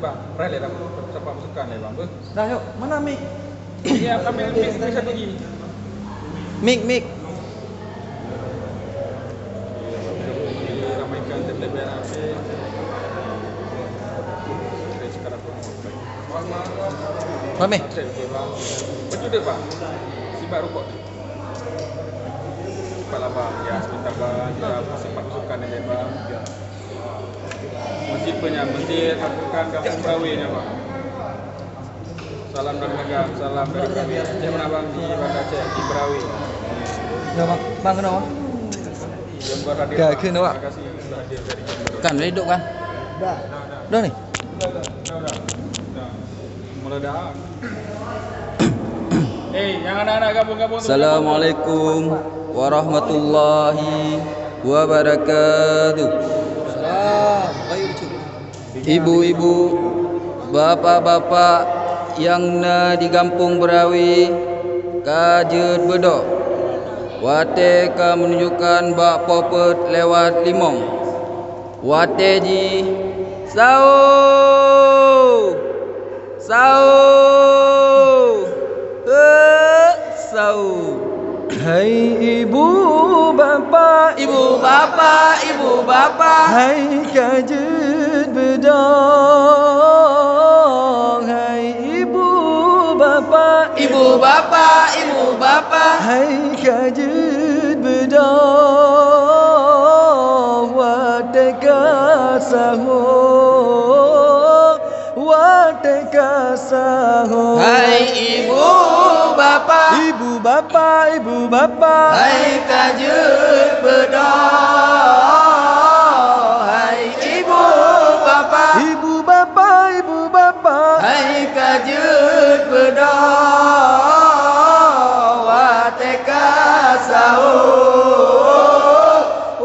bang, rela dah siapa masukkan bang. Dah yuk, mana mic? Ya, ambil mic satu lagi. Mic. Ramaikan tablet BNP. Sekarang pun. Ramai. Betul dia bang. Sibak rokok. Kepala bang, ya sebentar bang. Ya, sempat masukkan dia bang. Masjid Hapukan Kampung Brawinya bang. Salam dari Megang, salam dari Brawi. Saya mana bang di Banda Aceh di Brawi. Ya bang, kena bang. Jember hadir. Gak kena bang. Terima kasih sudah hadir dari Jember. Kan boleh duduk kan? Dah ni. Dah. Mula dah. Yang anak-anak gabung-gabung. Assalamualaikum warahmatullahi wabarakatuh. Ibu-ibu, bapa-bapa yang di Kampung Brawi, kajet bedok. Wate ka menunjukkan bak popet lewat limong. Wate ji sau. Hai ibu bapa, hai kajet bedok. Hai ibu bapa, hai kajet bedok. Wateka sahur, Hai ibu bapa, hai kajet bedok. Hai ibu bapa, hai kajet bedok.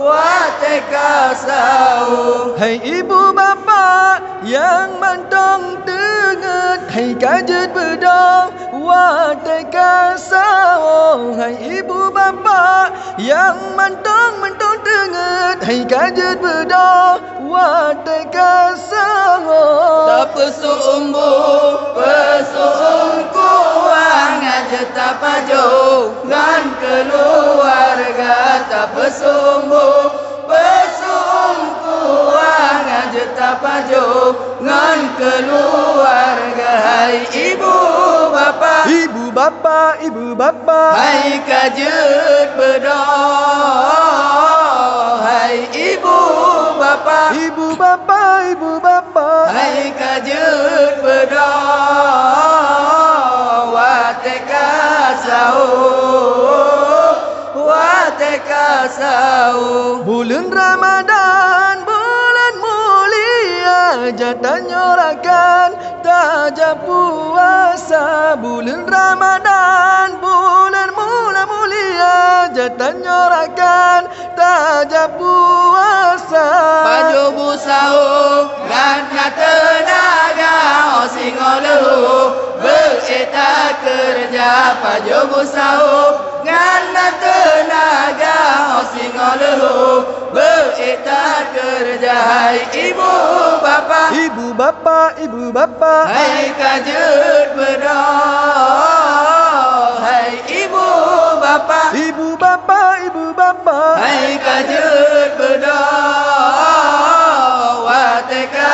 Wateka sahur. Hai ibu bapa yang mantong tenget, hai kajet bedong wateka sahur. Hai ibu bapa yang mantong tenget, hai kajet bedong wateka sahur. Tak pesungku aja tak pajo ngan keluarga. Tak pesungku aja tak pajo ngan keluarga. Hai ibu bapa, hai kajet bedok. Hai ibu bapa, hai kajet bedok. Wateka sahur. Bulan Ramadan, bulan mulia, jatah nyorakan tajam puasa. Bulan Ramadan, bulan mulia, jatah nyorakan tajam puasa. Baju busau ngana tenaga osing olu bereta kerja. Baju busau ngana tenaga osing olu bereta kerja. Hai ibu bapa, hai kajet bedok. Hai ibu bapa, hai kajet bedok. Wateka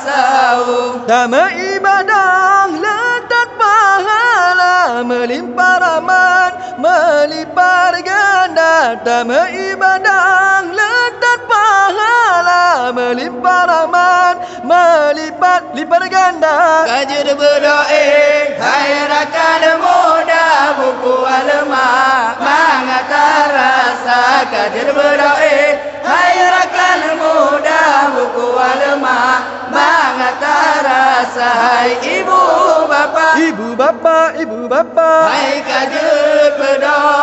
sahur. Dama ibadah letak pahala, melimpah rahmat, melimpah ganda. Dama ibadah letak pahala, melimpah rahmat, melipat ganda. Kajet bedok hai rakan muda, buku alma mangatar rasa. Kajet bedok hai rakan muda, buku alma mangatar rasa. Hai ibu bapa, hai kajet bedok.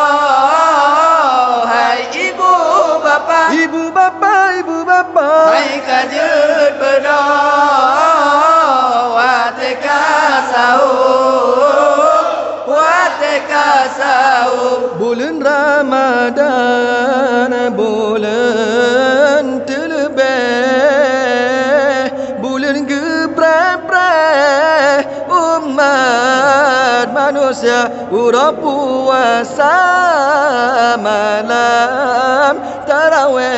Hai ibu bapa, hai kajet bedok. Wateka sahur. Bulan Ramadan, bulan terlebih dosa Ura puasa malam tarawih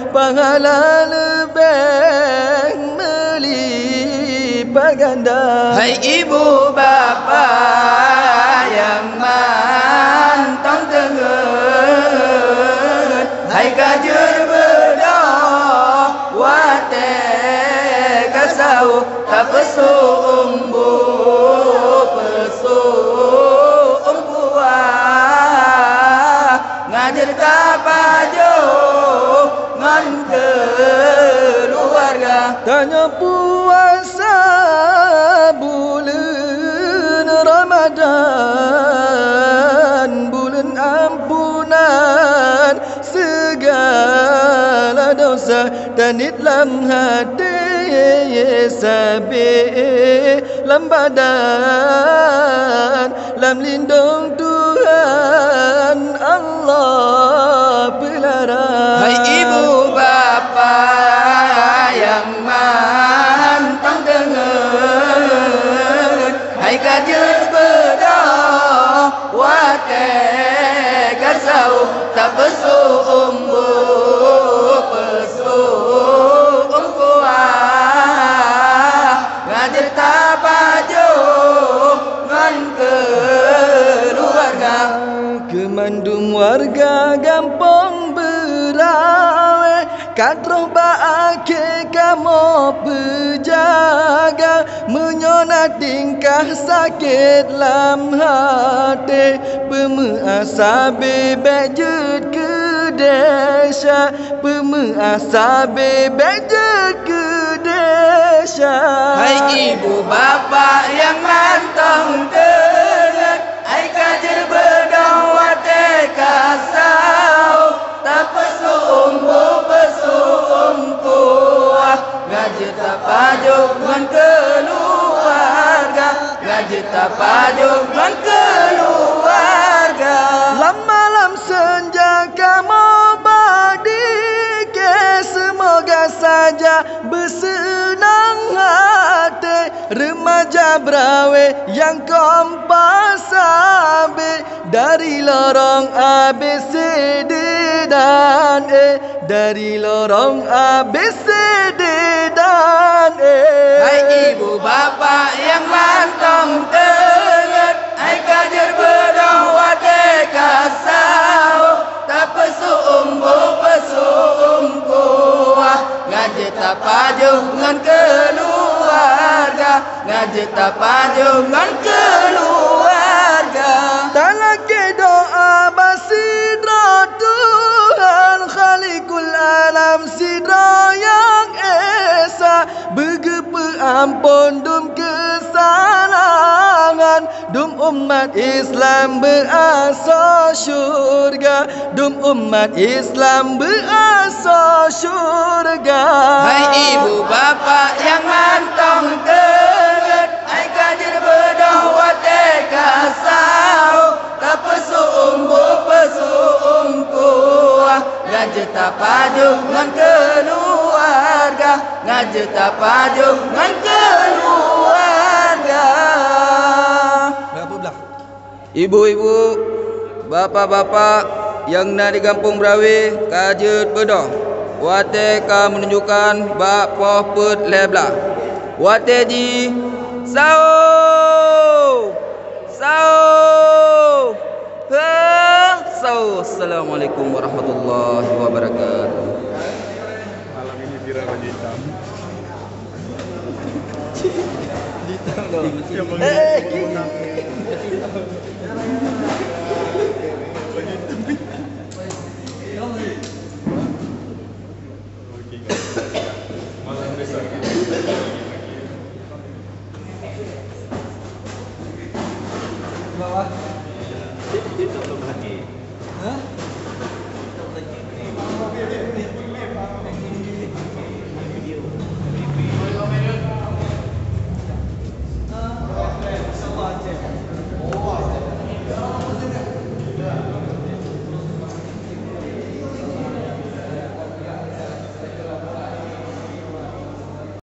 pahala lebih melipat ganda. Hai ibu bapa yang mantang tengen, hai kajur berdoa wate kasau tak pesu umbu pesu umbuah ngajar kapajo ngan keluarga. Tanya puasa bulan Ramadan, bulan ampunan segala dosa, tanit lam hati sabi lam badan, lam lindung Tuhan Allah pelarang. Hai ibu bapa yang mantang dengen, hai kajur berdoa wate kasau tak pesu umbu pesu umbuah ngajar tapajo ngan keluarga. Kemandung warga gampang berawe, katroh baake kamu berjaga, menyonat tingkah sakit lam hati, pemeasa bebek jut ke desa, pemeasa bebek jut ke desa. Hai ibu bapa yang mantang tengen, hai kajer berdoa tekasau tak pesu umbu pesu umkuah ngaji tapajo ngan keluarga, ngaji tapajo ngan keluarga. Malam senja kamu badike, semoga saja bersenang hati, remaja brawe yang kompas abe, dari lorong A B C D dan E, dari lorong A B C D dan E. Hai ibu bapa yang mantang tengen, hai kajar berdoa tekasau tak pesu umbu pesu umkuah ngaji tapajo ngan keluarga, ngaji tapajo ngan keluarga. Talaki doa basidra Tuhan Khalikul alam sidra yang esa, begepe ampun dum kesalahan, dum umat Islam berasa syurga, dum umat Islam berasa syurga. Hai ibu bapa yang mantang tengen, hai kajar berdoa tekasau tak pesu umbu pesu umkuah ngaji tapajo ngan keluarga, ngaji tapajo ngan keluarga. Berapa belah? Ibu-ibu, bapak-bapak yang nak di kampung Berawi, kajut bedoh. Wate ka menunjukkan bak poh put lebla. Wate ji sau. Sau. Ha, sau. Assalamualaikum warahmatullahi wabarakatuh. Malam ini viral baju hitam. Hitam dong. Yang mengenai